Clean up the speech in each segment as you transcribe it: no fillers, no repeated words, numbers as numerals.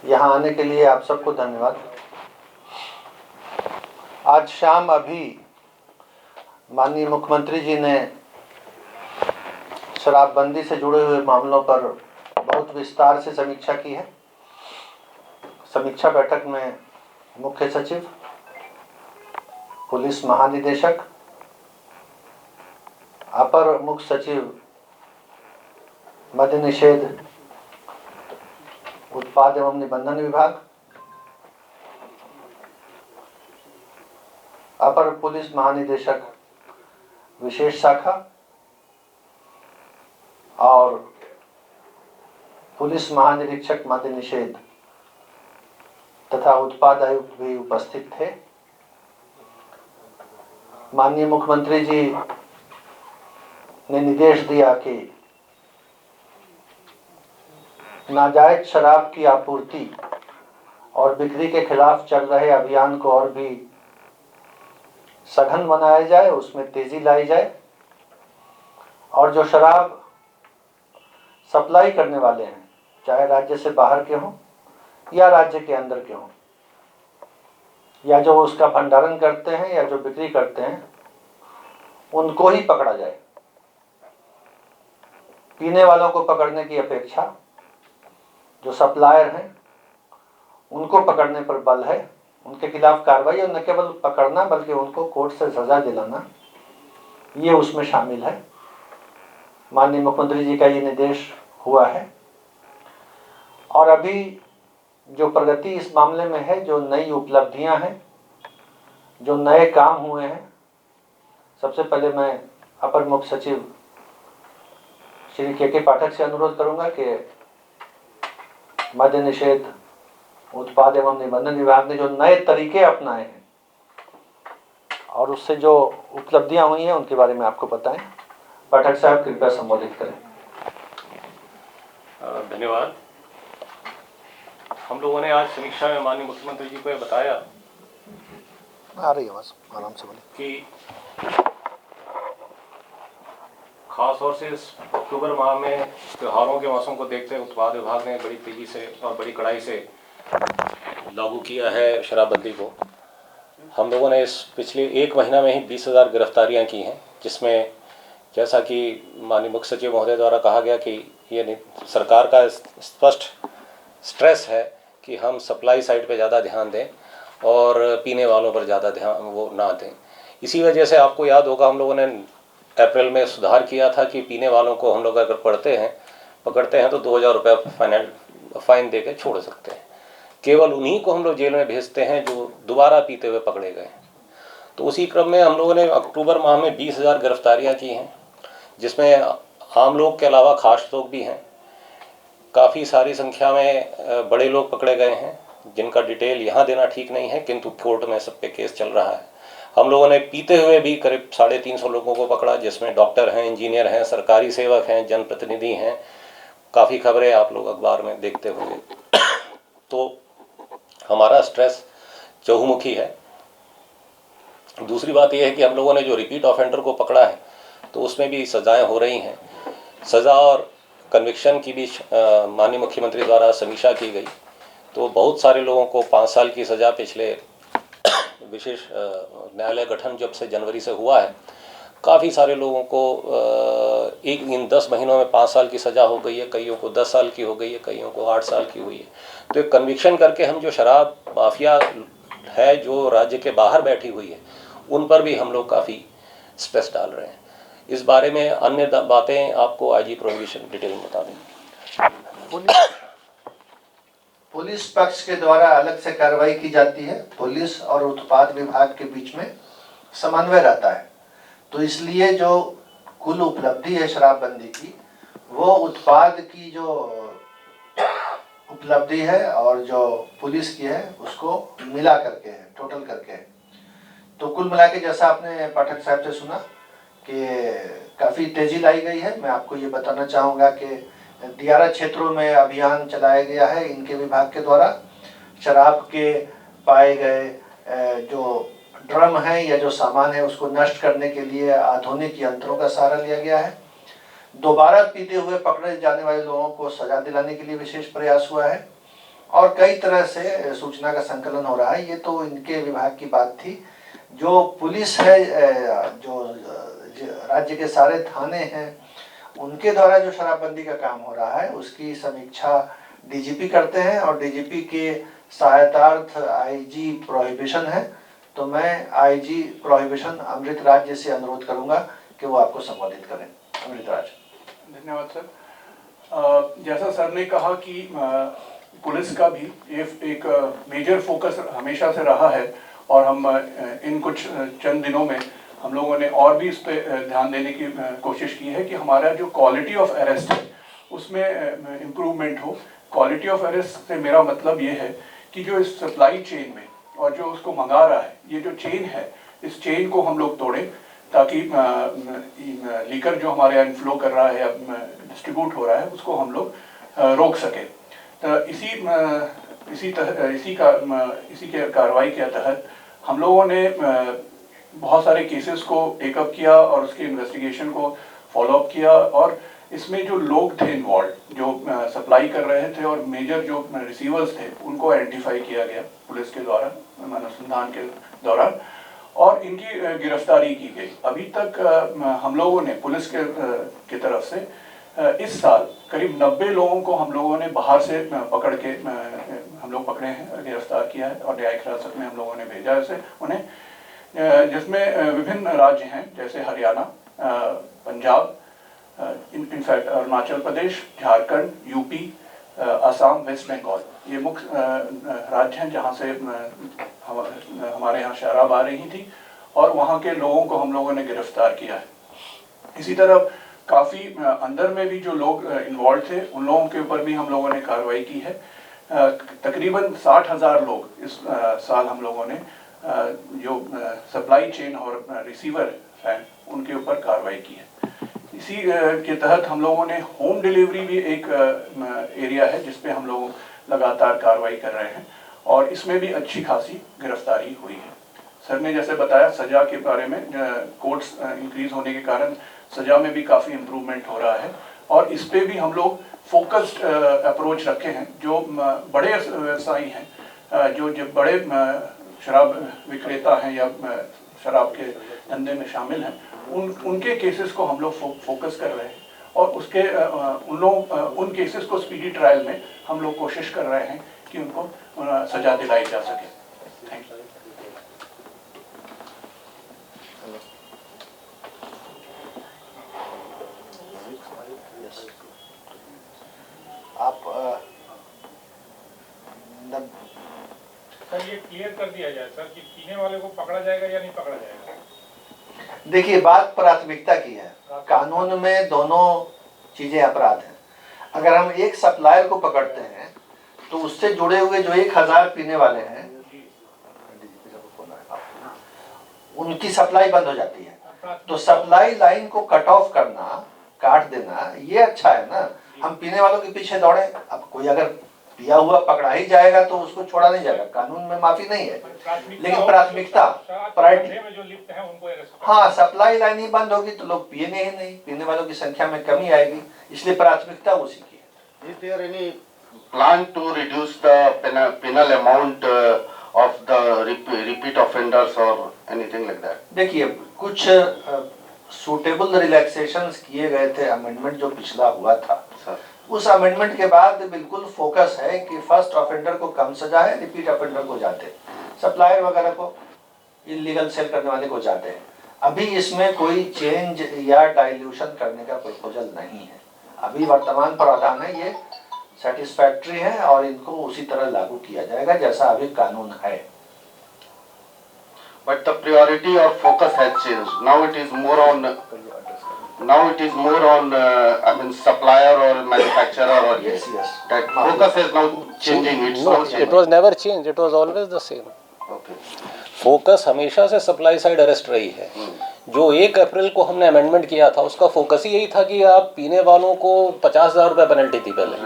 यहाँ आने के लिए आप सबको धन्यवाद। आज शाम अभी माननीय मुख्यमंत्री जी ने शराबबंदी से जुड़े हुए मामलों पर बहुत विस्तार से समीक्षा की है। समीक्षा बैठक में मुख्य सचिव, पुलिस महानिदेशक, अपर मुख्य सचिव मद्य निषेध, उत्पाद एवं निबंधन विभाग, अपर पुलिस महानिदेशक विशेष शाखा और पुलिस महानिरीक्षक मद्य निषेध तथा उत्पाद आयुक्त भी उपस्थित थे। माननीय मुख्यमंत्री जी ने निर्देश दिया कि नाजायज शराब की आपूर्ति और बिक्री के खिलाफ चल रहे अभियान को और भी सघन बनाया जाए, उसमें तेजी लाई जाए और जो शराब सप्लाई करने वाले हैं, चाहे राज्य से बाहर के हों या राज्य के अंदर के हों, या जो उसका भंडारण करते हैं या जो बिक्री करते हैं, उनको ही पकड़ा जाए। पीने वालों को पकड़ने की अपेक्षा जो सप्लायर हैं उनको पकड़ने पर बल है। उनके खिलाफ कार्रवाई और न केवल पकड़ना बल्कि उनको कोर्ट से सजा दिलाना, ये उसमें शामिल है। माननीय मुख्यमंत्री जी का ये निर्देश हुआ है और अभी जो प्रगति इस मामले में है, जो नई उपलब्धियां हैं, जो नए काम हुए हैं, सबसे पहले मैं अपर मुख्य सचिव श्री के पाठक से अनुरोध करूंगा कि मद्य निषेध, उत्पाद एवं निबंधन विभाग ने जो नए तरीके अपनाए हैं और उससे जो उपलब्धियां हुई हैं उनके बारे में आपको बताएं। पाठक साहब कृपया संबोधित करें। धन्यवाद। हम लोगों ने आज समीक्षा में माननीय मुख्यमंत्री जी को यह बताया, आ रही आवाज, आराम से बोलिए, कि खास तौर से इस अक्टूबर माह में त्योहारों के मौसम को देखते हुए उत्पाद विभाग ने बड़ी तेजी से और बड़ी कड़ाई से लागू किया है शराबबंदी को। हम लोगों ने इस पिछले एक महीना में ही 20,000 गिरफ्तारियां की हैं, जिसमें जैसा कि माननीय मुख्य सचिव महोदय द्वारा कहा गया कि ये सरकार का स्पष्ट स्ट्रेस है कि हम सप्लाई साइड पे ज़्यादा ध्यान दें और पीने वालों पर ज़्यादा ध्यान वो ना दें। इसी वजह से आपको याद होगा, हम लोगों ने अप्रैल में सुधार किया था कि पीने वालों को हम लोग अगर पकड़ते हैं तो 2,000 रुपये फाइन दे के छोड़ सकते हैं। केवल उन्हीं को हम लोग जेल में भेजते हैं जो दोबारा पीते हुए पकड़े गए। तो उसी क्रम में हम लोगों ने अक्टूबर माह में 20,000 गिरफ्तारियाँ की हैं, जिसमें आम लोग के अलावा खास लोग भी हैं। काफ़ी सारी संख्या में बड़े लोग पकड़े गए हैं, जिनका डिटेल यहाँ देना ठीक नहीं है, किंतु कोर्ट में सब पे केस चल रहा है। हम लोगों ने पीते हुए भी करीब 350 लोगों को पकड़ा, जिसमें डॉक्टर हैं, इंजीनियर हैं, सरकारी सेवक हैं, जनप्रतिनिधि हैं। काफ़ी खबरें आप लोग अखबार में देखते होंगे। तो हमारा स्ट्रेस चहुमुखी है। दूसरी बात यह है कि हम लोगों ने जो रिपीट ऑफेंडर को पकड़ा है तो उसमें भी सजाएं हो रही हैं। सज़ा और कन्विक्शन की भी माननीय मुख्यमंत्री द्वारा समीक्षा की गई, तो बहुत सारे लोगों को 5 साल की सज़ा पिछले विशेष न्यायालय गठन जब से जनवरी से हुआ है, काफ़ी सारे लोगों को इन 10 महीनों में 5 साल की सज़ा हो गई है, कईयों को 10 साल की हो गई है, कईयों को 8 साल की हुई है। तो एक कन्विक्शन करके हम जो शराब माफिया है जो राज्य के बाहर बैठी हुई है, उन पर भी हम लोग काफ़ी स्ट्रेस डाल रहे हैं। इस बारे में अन्य बातें आपको आईजी प्रोहिबिशन डिटेल में बता दें। पुलिस पक्ष के द्वारा अलग से कार्रवाई की जाती है, पुलिस और उत्पाद विभाग के बीच में समन्वय रहता है। तो इसलिए जो कुल उपलब्धि है शराबबंदी की, वो उत्पाद की जो उपलब्धि है और जो पुलिस की है उसको मिला करके है, टोटल करके है। तो कुल मिला के जैसा आपने पाठक साहब से सुना कि काफ़ी तेजी लाई गई है। मैं आपको ये बताना चाहूँगा कि दियारा क्षेत्रों में अभियान चलाया गया है इनके विभाग के द्वारा। शराब के पाए गए जो ड्रम है या जो सामान है उसको नष्ट करने के लिए आधुनिक यंत्रों का सहारा लिया गया है। दोबारा पीते हुए पकड़े जाने वाले लोगों को सजा दिलाने के लिए विशेष प्रयास हुआ है और कई तरह से सूचना का संकलन हो रहा है। ये तो इनके विभाग की बात थी। जो पुलिस है, जो राज्य के सारे थाने हैं, उनके द्वारा जो शराबबंदी का काम हो रहा है उसकी समीक्षा डीजीपी करते हैं और डीजीपी के सहायतार्थ आईजी प्रोहिबिशन है। तो मैं आईजी प्रोहिबिशन अमृत राज से अनुरोध करूंगा कि वो आपको संबोधित करें। अमृत राज। धन्यवाद सर। जैसा सर ने कहा कि पुलिस का भी एक मेजर फोकस हमेशा से रहा है और हम इन कुछ चंद दिनों में हम लोगों ने और भी इस पर ध्यान देने की कोशिश की है कि हमारा जो क्वालिटी ऑफ अरेस्ट है उसमें इम्प्रूवमेंट हो। क्वालिटी ऑफ अरेस्ट से मेरा मतलब ये है कि जो इस सप्लाई चेन में और जो उसको मंगा रहा है, ये जो चेन है, इस चेन को हम लोग तोड़ें ताकि लीकर जो हमारे यहाँ इनफ्लो कर रहा है या डिस्ट्रीब्यूट हो रहा है उसको हम लोग रोक सके। तो इसी के कार्रवाई के तहत हम लोगों ने बहुत सारे केसेस को टेकअप किया और उसके इन्वेस्टिगेशन को फॉलोअप किया और इसमें जो लोग थे इन्वॉल्व, जो सप्लाई कर रहे थे और मेजर जो रिसीवर्स थे, उनको आइडेंटिफाई किया गया पुलिस के द्वारा अनुसंधान के दौरान और इनकी गिरफ्तारी की गई। अभी तक हम लोगों ने पुलिस की तरफ से इस साल करीब 90 लोगों को हम लोगों ने बाहर से पकड़ के हम लोग पकड़े हैं, गिरफ्तार किया है और न्यायिक हिरासत में हम लोगों ने भेजा है उन्हें, जिसमें विभिन्न राज्य हैं जैसे Haryana, Punjab, in fact Arunachal Pradesh, Jharkhand, UP, Assam, waste Bengal, ये मुख्य राज्य हैं जहाँ से हमारे यहाँ शराब आ रही थी और वहाँ के लोगों को हम लोगों ने गिरफ्तार किया है। इसी तरह काफ़ी अंदर में भी जो लोग इन्वॉल्व थे उन लोगों के ऊपर भी हम लोगों ने कार्रवाई की है। तकरीबन 60,000 लोग इस साल हम लोगों ने जो सप्लाई चेन और रिसीवर हैं उनके ऊपर कार्रवाई की है। इसी के तहत हम लोगों ने होम डिलीवरी भी एक एरिया है जिस पे हम लोग लगातार कार्रवाई कर रहे हैं और इसमें भी अच्छी खासी गिरफ्तारी हुई है। सर ने जैसे बताया सज़ा के बारे में, कोर्ट्स इंक्रीज होने के कारण सज़ा में भी काफ़ी इम्प्रूवमेंट हो रहा है और इस पे भी हम लोग फोकस्ड अप्रोच रखे हैं। जो बड़े व्यवसायी हैं, जो बड़े शराब विक्रेता हैं या शराब के धंधे में शामिल हैं, उनके केसेस को हम लोग फोकस कर रहे हैं और उसके उन केसेस को स्पीडी ट्रायल में हम लोग कोशिश कर रहे हैं कि उनको सजा दिलाई जा सके। Thank you. आप सर ये क्लियर कर दिया जाए सर कि पीने वाले को पकड़ा जाएगा या नहीं पकड़ा जाएगा। देखिए, बात प्राथमिकता की है। कानून में दोनों चीजें अपराध हैं। अगर हम एक सप्लायर को पकड़ते हैं तो उससे जुड़े हुए जो 1000 पीने वाले हैं उनकी सप्लाई बंद हो जाती है। तो सप्लाई लाइन को कट ऑफ करना, काट देना, ये अच्छा है ना। हम पीने वालों के पीछे दौड़े, अब कोई अगर पिया हुआ पकड़ा ही जाएगा तो उसको छोड़ा नहीं जाएगा, कानून में माफी नहीं है। लेकिन प्राथमिकता हाँ, सप्लाई लाइन ही बंद होगी तो लोग पिएंगे ही नहीं, पीने वालों की संख्या में कमी आएगी, इसलिए प्राथमिकता उसी की है। Is there any plan to reduce the penal amount of the repeat offenders or anything like that? देखिए, कुछ सूटेबल रिलैक्सेशंस किए गए थे, अमेंडमेंट जो पिछला हुआ था सर, उस अमेंडमेंट के बाद बिल्कुल फोकस है कि फर्स्ट ऑफेंडर को कम सजा है, रिपीट ऑफेंडर को जाते, सप्लायर वगैरह को, इलीगल सेल करने वाले को जाते हैं। अभी इसमें कोई चेंज या डाइल्यूशन करने का प्रपोजल नहीं है। अभी वर्तमान प्रावधान है, ये सेटिस्फैक्ट्री है और इनको उसी तरह लागू किया जाएगा जैसा अभी कानून है। but the priority or focus has changed. Now it is more on I mean supplier or manufacturer or Yes. that focus is now changing. It's No, not changing. it was never changed. It was always the same. Okay. Focus हमेशा से supply side arrest रही है। जो 1 अप्रैल को हमने amendment किया था उसका फोकस ही यही था कि आप पीने वालों को 50,000 रुपये पेनल्टी थी पहले,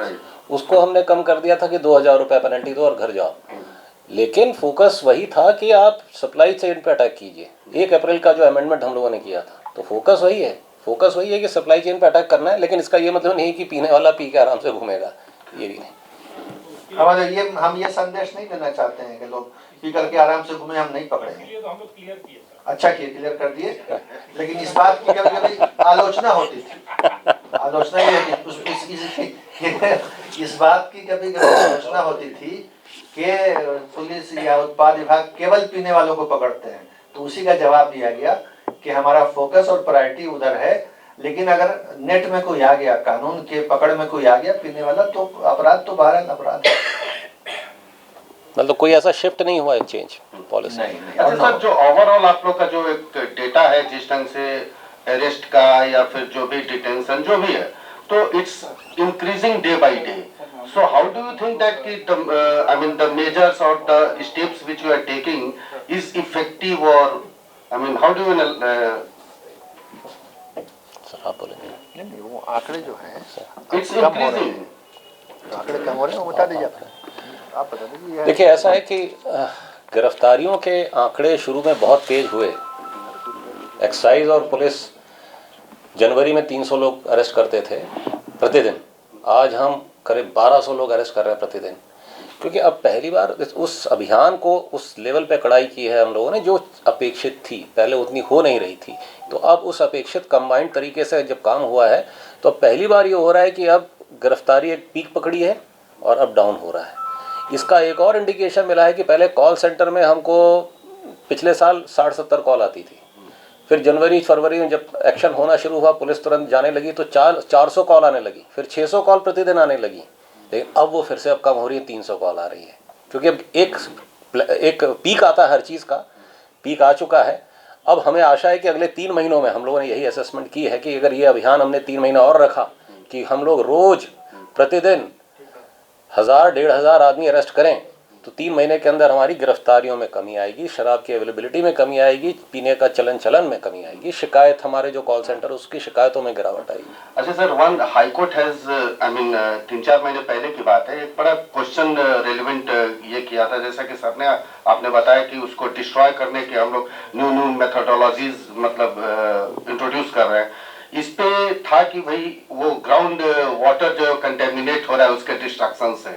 उसको हमने कम कर दिया था कि 2,000 रुपये पेनल्टी दो और घर जाओ। लेकिन फोकस वही था कि आप सप्लाई चेन पे अटैक कीजिए। 1 अप्रैल का जो अमेंडमेंट हम लोगों ने किया था, तो फोकस वही है कि सप्लाई चेन पे अटैक करना है। लेकिन इसका ये मतलब नहीं कि पीने वाला पी के आराम से घूमेगा, ये भी नहीं। हमारे ये हम ये संदेश नहीं देना चाहते हैं कि लोग पी करके आराम से घूमे, हम नहीं पकड़ेंगे। इसलिए तो हम लोग क्लियर किए सर। अच्छा किए, क्लियर कर दिए। लेकिन इस बात की कभी कभी आलोचना होती थी, आलोचना ये है कि इस बात की कभी कभी आलोचना होती थी कि पुलिस या उत्पाद विभाग केवल पीने वालों को पकड़ते हैं। तो उसी का जवाब दिया गया कि हमारा फोकस और प्रायोरिटी उधर है, लेकिन अगर नेट में कोई आ गया, कानून के पकड़ में कोई आ गया पीने वाला, तो अपराध तो बहरहाल अपराध है। मतलब कोई ऐसा शिफ्ट नहीं हुआ है चेंज पॉलिसी? नहीं। अच्छा सर, जो ओवरऑल आप लोग का जो एक डेटा है जिस ढंग से अरेस्ट का या फिर जो भी डिटेंशन जो भी है, तो it's increasing day by day. So how do you think that the measures or the steps which you are taking is effective, or how do you sir आप बोलेंगे। नहीं, वो आंकड़े जो हैं it's कम हो रहे increasing? हैं, आंकड़े कम हो रहे हैं, वो बता दीजिए आप बता दीजिए। देखिए ऐसा है कि गिरफ्तारियों के आंकड़े शुरू में बहुत तेज हुए। एक्साइज और पुलिस जनवरी में 300 लोग अरेस्ट करते थे प्रतिदिन, आज हम करीब 1200 लोग अरेस्ट कर रहे हैं प्रतिदिन। क्योंकि अब पहली बार उस अभियान को उस लेवल पे कड़ाई की है हम लोगों ने जो अपेक्षित थी, पहले उतनी हो नहीं रही थी। तो अब उस अपेक्षित कंबाइंड तरीके से जब काम हुआ है, तो अब पहली बार ये हो रहा है कि अब गिरफ्तारी एक पीक पकड़ी है और अब डाउन हो रहा है। इसका एक और इंडिकेशन मिला है कि पहले कॉल सेंटर में हमको पिछले साल 60-70 कॉल आती थी, फिर जनवरी फरवरी में जब एक्शन होना शुरू हुआ, पुलिस तुरंत जाने लगी, तो 400 कॉल आने लगी, फिर 600 कॉल प्रतिदिन आने लगी। लेकिन अब वो फिर से अब कम हो रही है, 300 कॉल आ रही है। क्योंकि अब एक पीक आता है, हर चीज़ का पीक आ चुका है। अब हमें आशा है कि अगले 3 महीनों में, हम लोगों ने यही असेसमेंट की है कि अगर ये अभियान हमने 3 महीना और रखा कि हम लोग रोज़ प्रतिदिन 1000-1500 आदमी अरेस्ट करें, तो 3 महीने के अंदर हमारी गिरफ्तारियों में कमी आएगी, शराब की अवेलेबिलिटी में कमी आएगी, पीने का चलन में कमी आएगी, शिकायत हमारे जो कॉल सेंटर उसकी शिकायतों में गिरावट आएगी। अच्छा sir, one high court has 3-4 महीने पहले की बात है, एक बड़ा क्वेश्चन रेलिवेंट ये किया था, जैसा कि सर ने आपने बताया कि उसको डिस्ट्रॉय करने के हम लोग न्यू मेथोडोलॉजीज इंट्रोड्यूस कर रहे हैं। इस पे था कि भाई वो ग्राउंड वाटर जो कंटेमिनेट हो रहा है उसके डिस्ट्रक्शन से।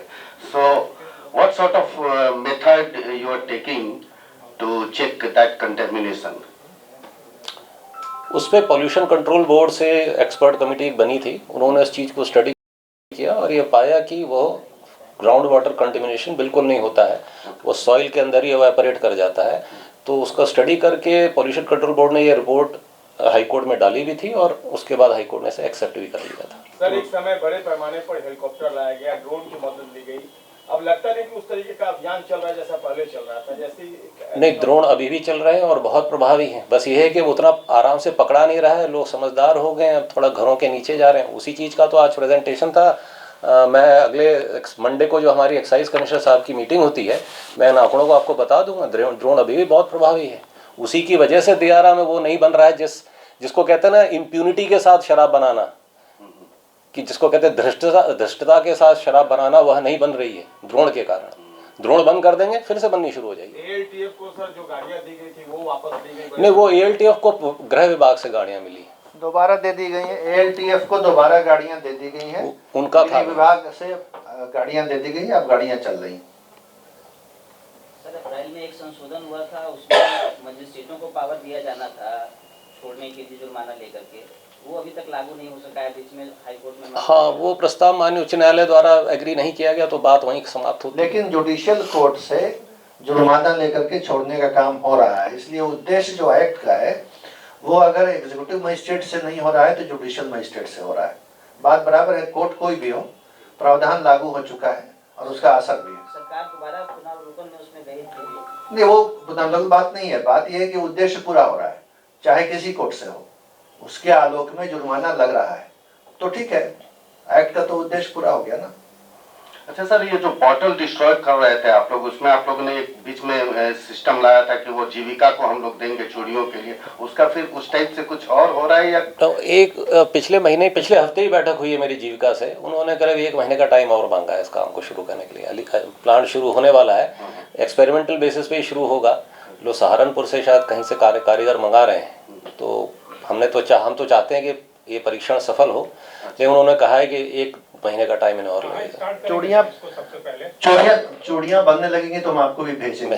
सो what sort of method you are taking to check that contamination? उस पर पॉल्यूशन कंट्रोल बोर्ड से एक्सपर्ट कमेटी बनी थी, उन्होंने इस चीज़ को स्टडी किया और ये पाया कि वो ग्राउंड वाटर कंटेमिनेशन बिल्कुल नहीं होता है, वो सॉइल के अंदर ही एवेपोरेट कर जाता है। तो उसका स्टडी करके पॉल्यूशन कंट्रोल बोर्ड ने ये रिपोर्ट हाई कोर्ट में डाली भी थी और उसके बाद हाई कोर्ट ने इसे एक्सेप्ट भी कर लिया था। सर एक समय बड़े पैमाने पर हेलीकॉप्टर लाया गया, ड्रोन की मदद ली गई, अब लगता नहीं कि उस तरीके का अभियान चल रहा है जैसा पहले चल रहा था? जैसे नहीं, ड्रोन अभी भी चल रहे हैं और बहुत प्रभावी हैं। बस ये है कि उतना आराम से पकड़ा नहीं रहा है, लोग समझदार हो गए हैं, अब थोड़ा घरों के नीचे जा रहे हैं। उसी चीज़ का तो आज प्रेजेंटेशन था। मैं अगले मंडे को जो हमारी एक्साइज कमिश्नर साहब की मीटिंग होती है, मैं इन आंकड़ों को आपको बता दूंगा। ड्रोन अभी भी बहुत प्रभावी है, उसी की वजह से दियारा में वो नहीं बन रहा है जिसको कहते हैं ना इम्प्यूनिटी के साथ शराब बनाना, कि जिसको कहते हैं धृष्टता के साथ शराब बनाना, वह नहीं बन रही है ड्रोन के कारण। ड्रोन बंद कर देंगे फिर से बननी शुरू हो जाएगी। एएलटीएफ को सर जो गाड़ियां दी गई थी वो वापस दी गई? नहीं, वो एएलटीएफ को गृह विभाग से गाड़ियां मिली, दोबारा दे दी गई है। एएलटीएफ को दोबारा गाड़ियां दे दी गई हैं, उनका था विभाग से गाड़ियां दे दी गई, अब गाड़ियां चल रही। सर अप्रैल में एक संशोधन हुआ था, उसमें मजिस्ट्रेटों को पावर दिया जाना था छोड़ने के लिए जुर्माना लेकर के, वो अभी तक लागू नहीं हो सका है, बीच में हाई कोर्ट में। हाँ, वो प्रस्ताव माननीय उच्च न्यायालय द्वारा एग्री नहीं किया गया, तो बात वहीं समाप्त होती। लेकिन जुडिशियल कोर्ट से जुर्माना लेकर के छोड़ने का काम हो रहा है, इसलिए उद्देश्य जो एक्ट का है वो अगर एग्जीक्यूटिव मजिस्ट्रेट से नहीं हो रहा है तो जुडिशियल मजिस्ट्रेट से हो रहा है। बात बराबर है, कोर्ट कोई भी हो, प्रावधान लागू हो चुका है और उसका असर भी है। सरकार दोबारा पुनर्वलोकन में उसमें गई थी। नहीं, वो पुनर्वलोकन बात नहीं है, बात यह है कि उद्देश्य पूरा हो रहा है, चाहे किसी कोर्ट से हो, उसके आलोक में जुर्माना लग रहा है तो ठीक है, एक्ट का तो उद्देश्य पूरा हो गया ना। अच्छा सर, ये जो बॉटल डिस्ट्रॉय कर रहे थे आप लोग, उसमें आप लोगों ने एक बीच में सिस्टम लाया था कि वो जीविका को हम लोग देंगे चोरियों के लिए, उसका फिर उस टाइप से कुछ और हो रहा है या? तो एक पिछले हफ्ते ही बैठक हुई है मेरी जीविका से, उन्होंने करीब 1 महीने का टाइम और मांगा है इस काम को शुरू करने के लिए। प्लांट शुरू होने वाला है, एक्सपेरिमेंटल बेसिस पे ही शुरू होगा। लोग सहारनपुर से शायद कहीं से कारीगर मंगा रहे हैं, तो हम तो चाहते हैं कि ये परीक्षण सफल हो, लेकिन उन्होंने कहा है कि एक महीने का टाइम इन्हें और लगेगा। चूड़ियाँ सबसे पहले चूड़ियाँ बनने लगेंगी तो हम आपको भी भेजेंगे।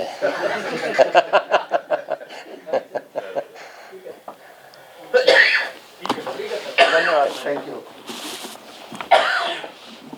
धन्यवाद। Thank you.